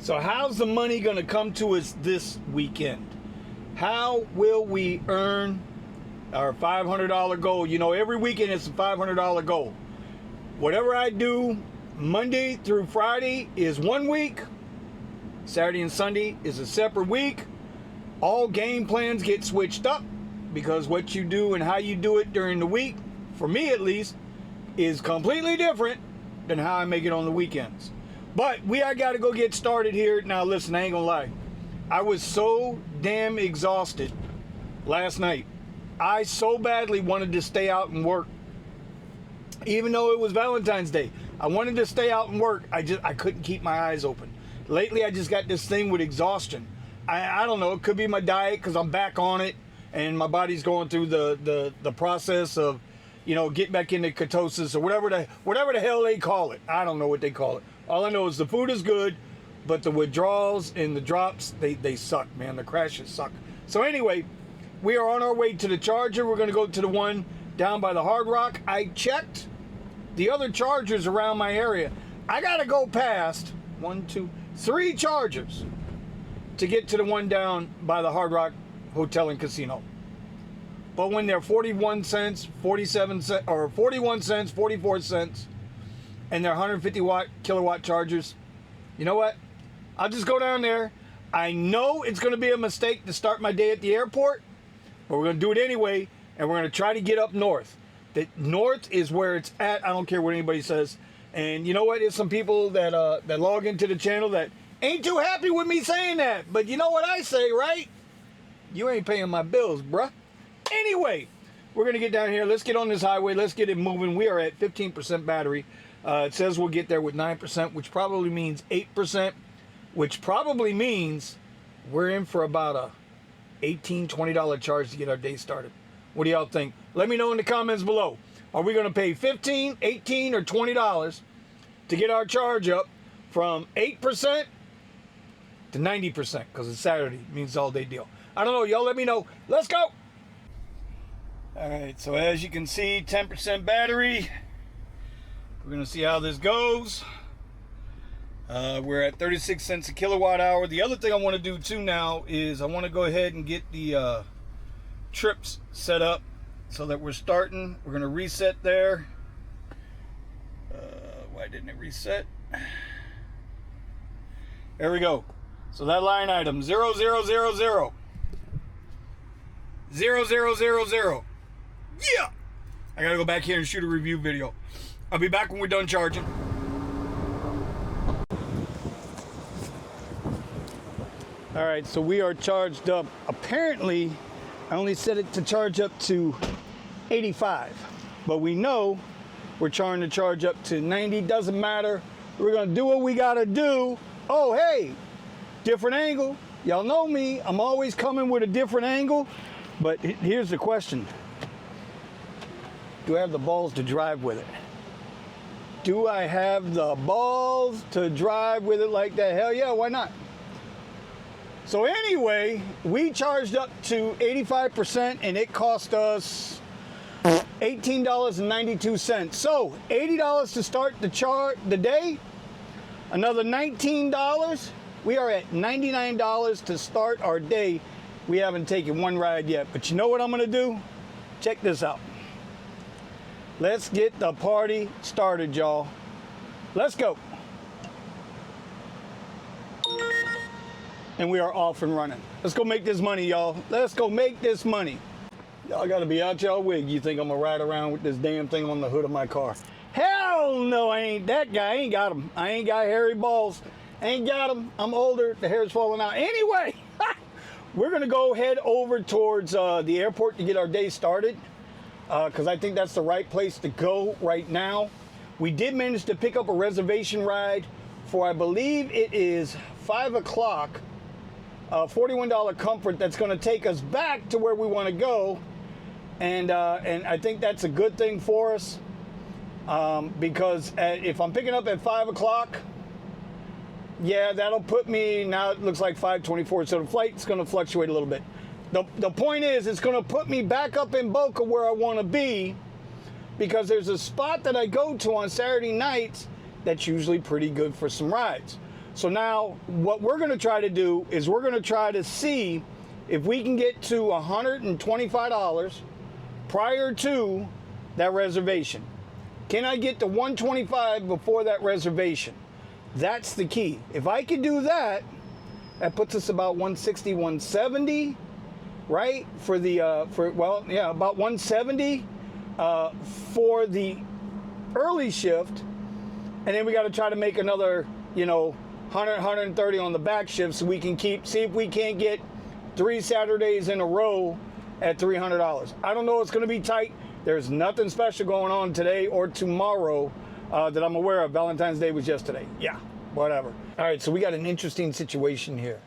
So how's the money going to come to us this weekend? How will we earn our $500 goal? You know, every weekend it's a $500 goal. Whatever I do Monday through Friday is 1 week. Saturday and Sunday is a separate week. All game plans get switched up because what you do and how you do it during the week, for me at least, is completely different than how I make it on the weekends. But I got to go get started here. Now listen, I ain't gonna lie. I was so damn exhausted last night. I so badly wanted to stay out and work. Even though it was Valentine's Day, I wanted to stay out and work. I couldn't keep my eyes open. Lately, I just got this thing with exhaustion. I don't know. It could be my diet because I'm back on it, and my body's going through the process of, you know, getting back into ketosis or whatever the hell they call it. I don't know what they call it. All I know is the food is good, but the withdrawals and the drops, they suck, man. The crashes suck. So anyway, we are on our way to the Charger. We're going to go to the one down by the Hard Rock. I checked the other Chargers around my area. I got to go past 3 Chargers to get to the one down by the Hard Rock Hotel and Casino. But when they're 41 cents, 47 cents, or 41 cents, 44 cents, and they're 150 kilowatt chargers, you know what? I'll just go down there. I know it's going to be a mistake to start my day at the airport, but we're going to do it anyway, and we're going to try to get up north. The north is where it's at. I don't care what anybody says. And you know what? There's some people that log into the channel that ain't too happy with me saying that. But you know what I say, right? You ain't paying my bills, bruh. Anyway, we're going to get down here. Let's get on this highway. Let's get it moving. We are at 15% battery. It says we'll get there with 9%, which probably means 8%, which probably means we're in for about a $18, $20 charge to get our day started. What do y'all think? Let me know in the comments below. Are we going to pay $15, $18, or $20 to get our charge up from 8% to 90%? Because it's Saturday. It means all day deal. I don't know. Y'all let me know. Let's go. All right. So as you can see, 10% battery. We're going to see how this goes. We're at 36 cents a kilowatt hour. The other thing I want to do too now is I want to go ahead and get the trips set up so that we're starting. We're going to reset there. Why didn't it reset? There we go. So that line item 0000 0000. Yeah. I gotta go back here and shoot a review video. I'll be back when we're done charging. All right, so we are charged up. Apparently, I only set it to charge up to 85, but we know we're trying to charge up to 90. Doesn't matter. We're gonna do what we gotta do. Oh, hey, different angle. Y'all know me. I'm always coming with a different angle. But here's the question. Do I have the balls to drive with it? Do I have the balls to drive with it like that? Hell yeah, why not? So anyway, we charged up to 85% and it cost us $18.92. So $80 to start the day, another $19. We are at $99 to start our day. We haven't taken one ride yet, but you know what I'm gonna do? Check this out. Let's get the party started, y'all. Let's go. And we are off and running. Let's go make this money, y'all. Let's go make this money. Y'all gotta be out y'all wig. You think I'm gonna ride around with this damn thing on the hood of my car? Hell no, I ain't that guy. I ain't got him. I ain't got hairy balls. I ain't got him. I'm older. The hair's falling out. Anyway, we're gonna go head over towards the airport to get our day started. Because I think that's the right place to go right now. We did manage to pick up a reservation ride for, I believe it is 5 o'clock, $41 Comfort that's going to take us back to where we want to go. And I think that's a good thing for us because if I'm picking up at 5 o'clock, yeah, that'll put me, now it looks like 5:24, so the flight's going to fluctuate a little bit. The point is, it's going to put me back up in Boca where I want to be because there's a spot that I go to on Saturday nights that's usually pretty good for some rides. So now what we're going to try to do is we're going to try to see if we can get to $125 prior to that reservation. Can I get to $125 before that reservation? That's the key. If I can do that, that puts us about $160, $170, right? For the about $170 for the early shift, and then we got to try to make another, $100, $130 on the back shift, so we can see if we can't get 3 Saturdays in a row at $300. I don't know. It's going to be tight. There's nothing special going on today or tomorrow that I'm aware of. Valentine's Day was yesterday. Yeah, whatever. All right, so we got an interesting situation here.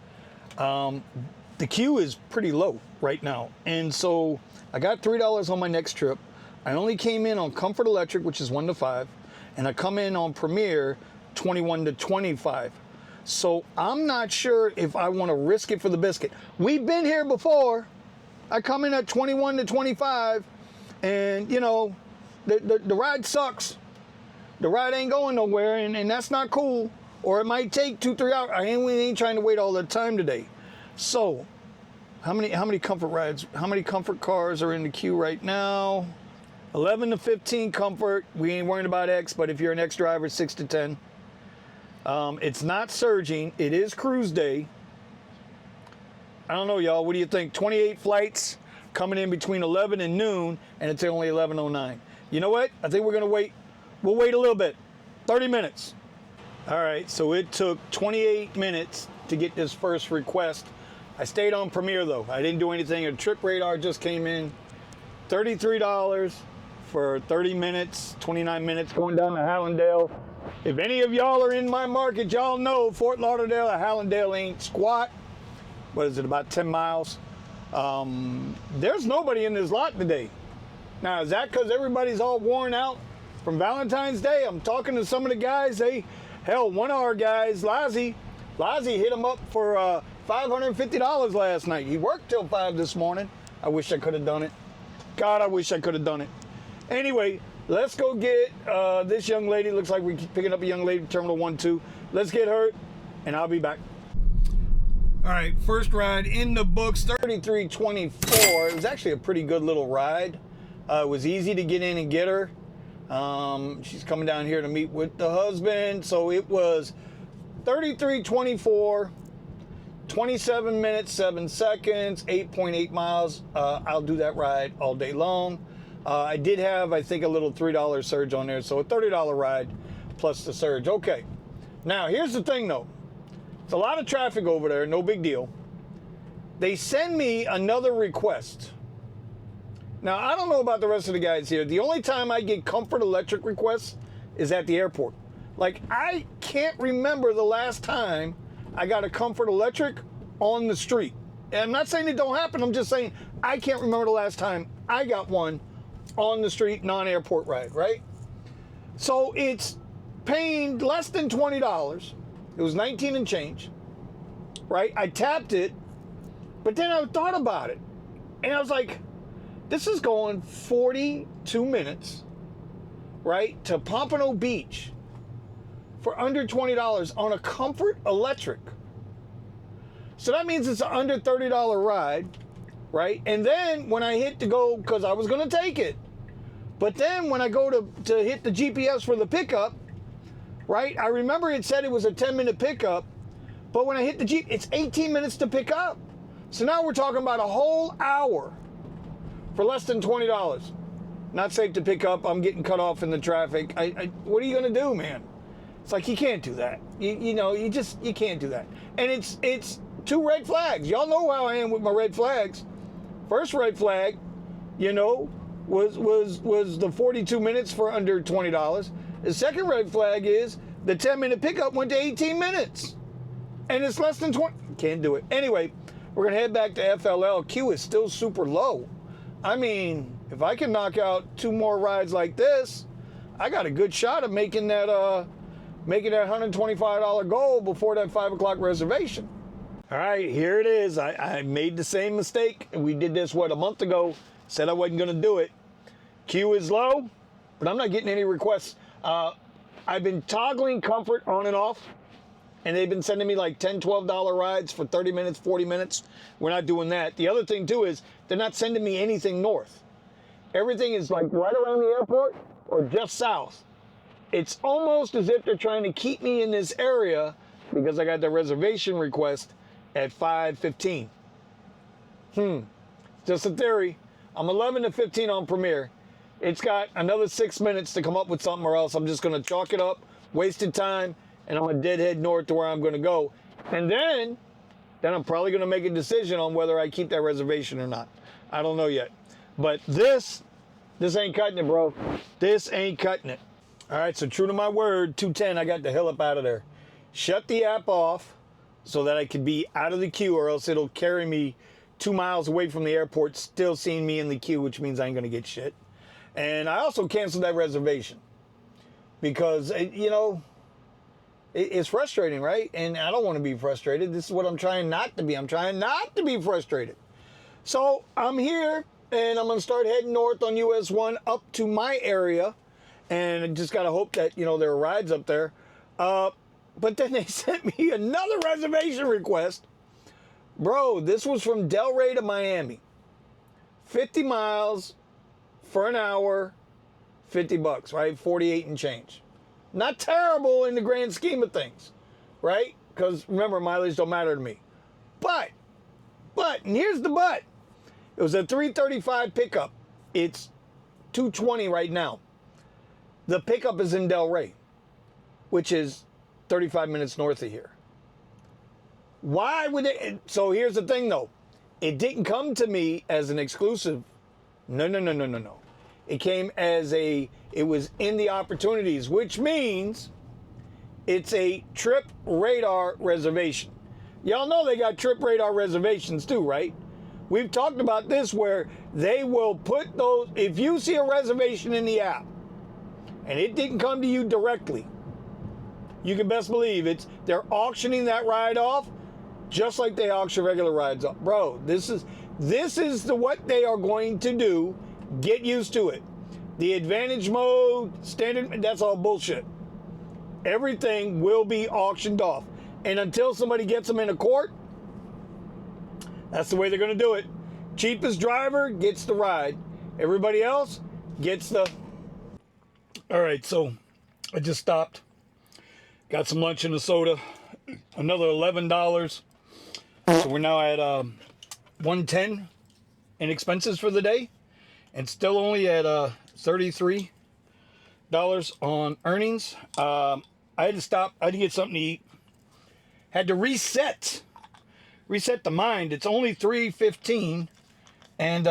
The queue is pretty low right now, and so I got $3 on my next trip. I only came in on Comfort Electric, which is 1 to 5, and I come in on Premier 21 to 25. So I'm not sure if I want to risk it for the biscuit. We've been here before. I come in at 21 to 25, and the ride sucks. The ride ain't going nowhere, and that's not cool. Or it might take 2-3 hours. We ain't trying to wait all the time today. So how many comfort rides? How many comfort cars are in the queue right now? 11 to 15 comfort. We ain't worrying about X, but if you're an X driver, 6 to 10. It's not surging. It is cruise day. I don't know, y'all. What do you think? 28 flights coming in between 11 and noon, and it's only 11:09. You know what? I think we're going to wait. We'll wait a little bit. 30 minutes. All right, so it took 28 minutes to get this first request. I stayed on Premier, though. I didn't do anything. A trip radar just came in. $33 for 30 minutes, 29 minutes going down to Hallandale. If any of y'all are in my market, y'all know Fort Lauderdale or Hallandale ain't squat. What is it, about 10 miles? There's nobody in this lot today. Now, is that because everybody's all worn out from Valentine's Day? I'm talking to some of the guys. One of our guys, Lazzy hit him up for $550 last night. He worked till 5 this morning. I wish I could have done it. God, I wish I could have done it. Anyway, let's go get this young lady. Looks like we're picking up a young lady, Terminal 1-2. Let's get her, and I'll be back. All right, first ride in the books, 3324. It was actually a pretty good little ride. It was easy to get in and get her. She's coming down here to meet with the husband. So it was 3324, 27 minutes, 7 seconds, 8.8 miles. I'll do that ride all day long. I did have, I think, a little $3 surge on there. So a $30 ride plus the surge. Okay. Now, here's the thing, though. It's a lot of traffic over there. No big deal. They send me another request. Now, I don't know about the rest of the guys here. The only time I get Comfort Electric requests is at the airport. Like, I can't remember the last time I got a Comfort Electric on the street. And I'm not saying it don't happen. I'm just saying I can't remember the last time I got one on the street, non-airport ride, right? So it's paying less than $20. It was 19 and change, right? I tapped it, but then I thought about it. And I was like, this is going 42 minutes, right, to Pompano Beach for under $20 on a Comfort Electric. So that means it's an under $30 ride, right? And then when I hit to go, because I was going to take it, but then when I go to hit the GPS for the pickup, right, I remember it said it was a 10-minute pickup, but when I hit the Jeep, it's 18 minutes to pick up. So now we're talking about a whole hour for less than $20. Not safe to pick up. I'm getting cut off in the traffic. What are you going to do, man? It's like, you can't do that. You can't do that. And it's 2 red flags. Y'all know how I am with my red flags. First red flag, was the 42 minutes for under $20. The second red flag is the 10-minute pickup went to 18 minutes. And it's less than 20. Can't do it. Anyway, we're going to head back to FLL. Queue is still super low. I mean, if I can knock out 2 more rides like this, I got a good shot of making that $125 goal before that 5 o'clock reservation. All right, here it is. I made the same mistake. We did this, a month ago. Said I wasn't going to do it. Queue is low, but I'm not getting any requests. I've been toggling Comfort on and off, and they've been sending me like $10, $12 rides for 30 minutes, 40 minutes. We're not doing that. The other thing too is they're not sending me anything north. Everything is like right around the airport or just south. It's almost as if they're trying to keep me in this area because I got the reservation request at 5:15. Just a theory. I'm 11 to 15 on Premiere. It's got another 6 minutes to come up with something, or else I'm just going to chalk it up, wasted time, and I'm a deadhead north to where I'm going to go. And then I'm probably going to make a decision on whether I keep that reservation or not. I don't know yet. But this ain't cutting it, bro. This ain't cutting it. All right, so true to my word, 2:10, I got the hell up out of there. Shut the app off so that I could be out of the queue, or else it'll carry me 2 miles away from the airport, still seeing me in the queue, which means I ain't going to get shit. And I also canceled that reservation because, it's frustrating, right? And I don't want to be frustrated. This is what I'm trying not to be. I'm trying not to be frustrated. So I'm here, and I'm going to start heading north on US 1 up to my area. And I just got to hope that, there are rides up there. But then they sent me another reservation request. Bro, this was from Delray to Miami. 50 miles for an hour, $50, right? 48 and change. Not terrible in the grand scheme of things, right? Because remember, mileage don't matter to me. But, and here's the but. It was a 335 pickup. It's 220 right now. The pickup is in Delray, which is 35 minutes north of here. Why would it? So here's the thing, though. It didn't come to me as an exclusive. No. It came as it was in the opportunities, which means it's a Trip Radar reservation. Y'all know they got Trip Radar reservations too, right? We've talked about this where they will put those, if you see a reservation in the app and it didn't come to you directly, you can best believe they're auctioning that ride off just like they auction regular rides off. Bro, this is what they are going to do. Get used to it. The advantage mode, standard, that's all bullshit. Everything will be auctioned off. And until somebody gets them in a court, that's the way they're going to do it. Cheapest driver gets the ride. Everybody else gets the... All right, so I just stopped. Got some lunch and a soda. Another $11. So we're now at $110 in expenses for the day. And still only at $33 on earnings. I had to stop. I had to get something to eat. Had to reset the mind. It's only 3:15, and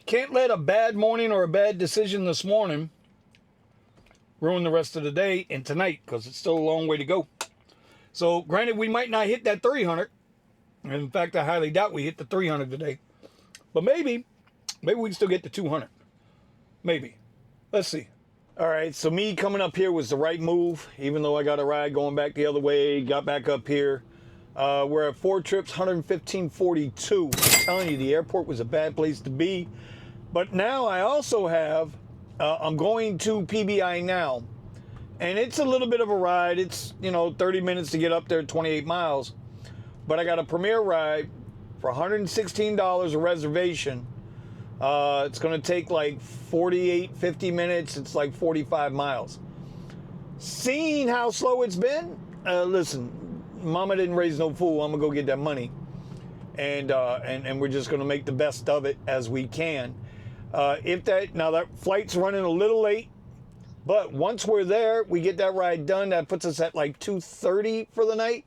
can't let a bad morning or a bad decision this morning ruin the rest of the day and tonight, because it's still a long way to go. So granted, we might not hit that 300. In fact, I highly doubt we hit the 300 today. But maybe we can still get to 200. Maybe. Let's see. All right, so me coming up here was the right move, even though I got a ride going back the other way, got back up here. We're at 4 trips, 115.42. I'm telling you, the airport was a bad place to be. But now I also have, I'm going to PBI now. And it's a little bit of a ride. It's, 30 minutes to get up there, 28 miles. But I got a Premier ride for $116 a reservation. It's going to take like 48, 50 minutes. It's like 45 miles. Seeing how slow it's been, listen, mama didn't raise no fool. I'm going to go get that money. And we're just going to make the best of it as we can. Now that flight's running a little late, but once we're there, we get that ride done. That puts us at like $230 for the night,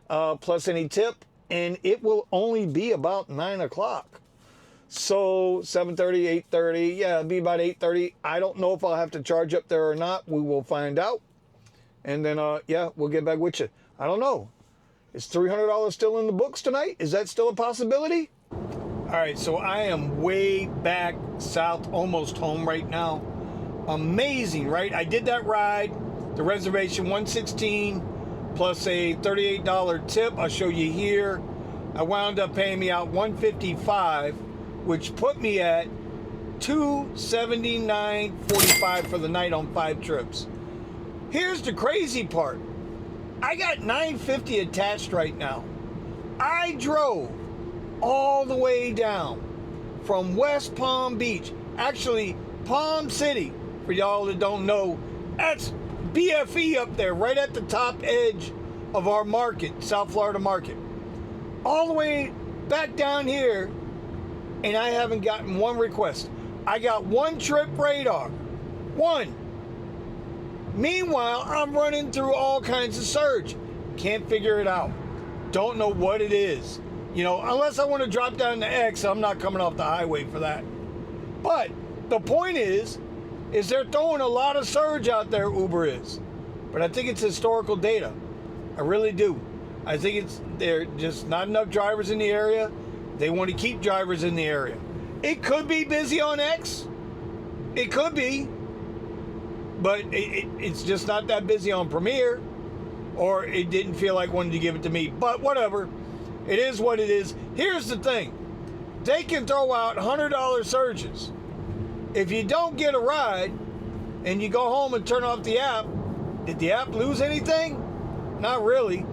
plus any tip. And it will only be about 9 o'clock. So 7:30, 8:30, yeah, it'll be about 8:30. I don't know if I'll have to charge up there or not. We will find out. And then, we'll get back with you. I don't know. Is $300 still in the books tonight? Is that still a possibility? All right, so I am way back south, almost home right now. Amazing, right? I did that ride, the reservation, $116 plus a $38 tip. I'll show you here. I wound up paying me out $155, which put me at $279.45 for the night on 5 trips. Here's the crazy part. I got 950 attached right now. I drove all the way down from West Palm Beach, actually Palm City, for y'all that don't know. That's BFE up there, right at the top edge of our market, South Florida market. All the way back down here, and I haven't gotten one request. I got one trip radar. One. Meanwhile, I'm running through all kinds of surge. Can't figure it out. Don't know what it is. You know, unless I want to drop down to X, I'm not coming off the highway for that. But the point is they're throwing a lot of surge out there, Uber is. But I think it's historical data. I really do. I think they're just not enough drivers in the area. They want to keep drivers in the area. It could be busy on X. It could be. But it's just not that busy on Premier. Or it didn't feel like wanting to give it to me. But whatever. It is what it is. Here's the thing. They can throw out $100 surges. If you don't get a ride and you go home and turn off the app, did the app lose anything? Not really.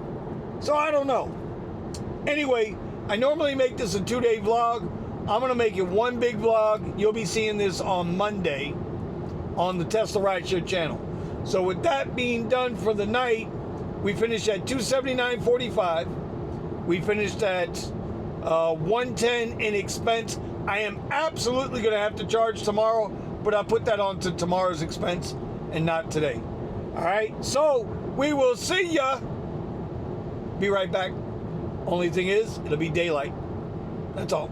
So I don't know. Anyway, I normally make this a 2-day vlog. I'm going to make it one big vlog. You'll be seeing this on Monday on the Tesla Rideshare channel. So with that being done for the night, we finished at 279.45. We finished at 110 in expense. I am absolutely going to have to charge tomorrow, but I put that on to tomorrow's expense and not today. All right, so we will see ya. Be right back. Only thing is, it'll be daylight. That's all.